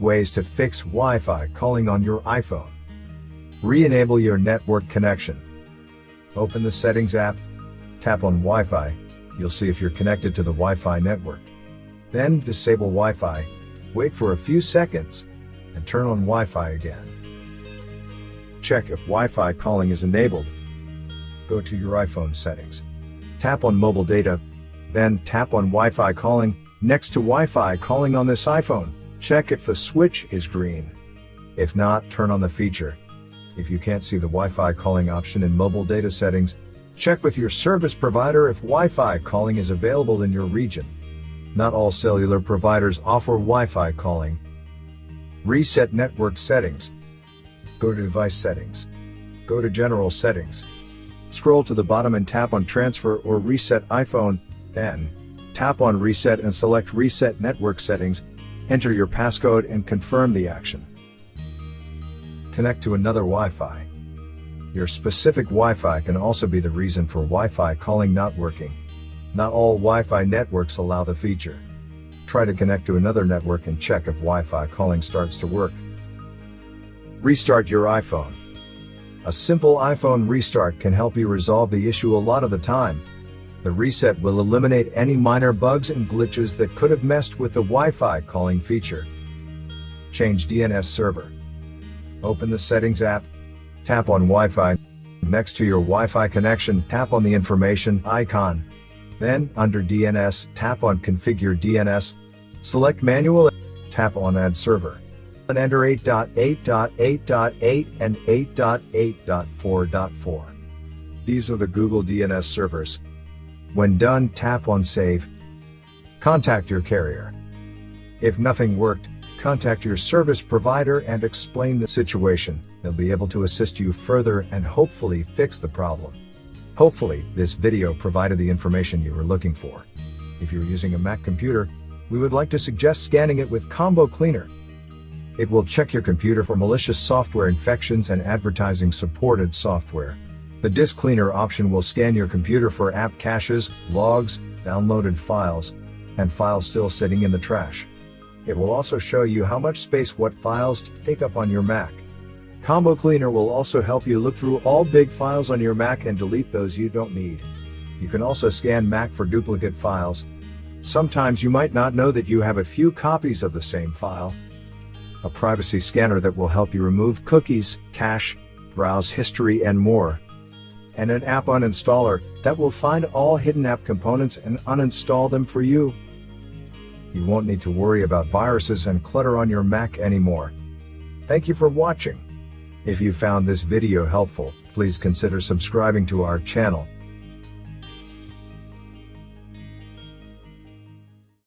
ways to fix Wi-Fi calling on your iPhone. Re-enable your network connection. Open the Settings app, tap on Wi-Fi. You'll see if you're connected to the Wi-Fi network. Then disable Wi-Fi, wait for a few seconds, and turn on Wi-Fi again. Check if Wi-Fi calling is enabled. Go to your iPhone settings. Tap on Mobile Data, then tap on Wi-Fi calling. Next to Wi-Fi calling on this iPhone, check if the switch is green. If not, turn on the feature. If you can't see the Wi-Fi calling option in Mobile Data settings, check with your service provider if Wi-Fi calling is available in your region. Not all cellular providers offer Wi-Fi calling. Reset network settings. Go to Device Settings. Go to General Settings. Scroll to the bottom and tap on Transfer or Reset iPhone, then tap on Reset and select Reset Network Settings. Enter your passcode and confirm the action. Connect to another Wi-Fi. Your specific Wi-Fi can also be the reason for Wi-Fi calling not working. Not all Wi-Fi networks allow the feature. Try to connect to another network and check if Wi-Fi calling starts to work. Restart your iPhone. A simple iPhone restart can help you resolve the issue a lot of the time. The reset will eliminate any minor bugs and glitches that could have messed with the Wi-Fi calling feature. Change DNS Server. Open the Settings app, tap on Wi-Fi. Next to your Wi-Fi connection, tap on the information icon. Then, under DNS, tap on Configure DNS. Select Manual, tap on Add Server. And enter 8.8.8.8 and 8.8.4.4. These are the Google DNS servers. When done, tap on Save. Contact your carrier. If nothing worked, contact your service provider and explain the situation. They'll be able to assist you further and hopefully fix the problem. Hopefully, this video provided the information you were looking for. If you're using a Mac computer, we would like to suggest scanning it with Combo Cleaner. It will check your computer for malicious software infections and advertising supported software. The Disk Cleaner option will scan your computer for app caches, logs, downloaded files, and files still sitting in the trash. It will also show you how much space what files take up on your Mac. Combo Cleaner will also help you look through all big files on your Mac and delete those you don't need. You can also scan Mac for duplicate files. Sometimes you might not know that you have a few copies of the same file. A privacy scanner that will help you remove cookies, cache, browse history and more. And an app uninstaller that will find all hidden app components and uninstall them for you. You won't need to worry about viruses and clutter on your Mac anymore. Thank you for watching. If you found this video helpful, please consider subscribing to our channel.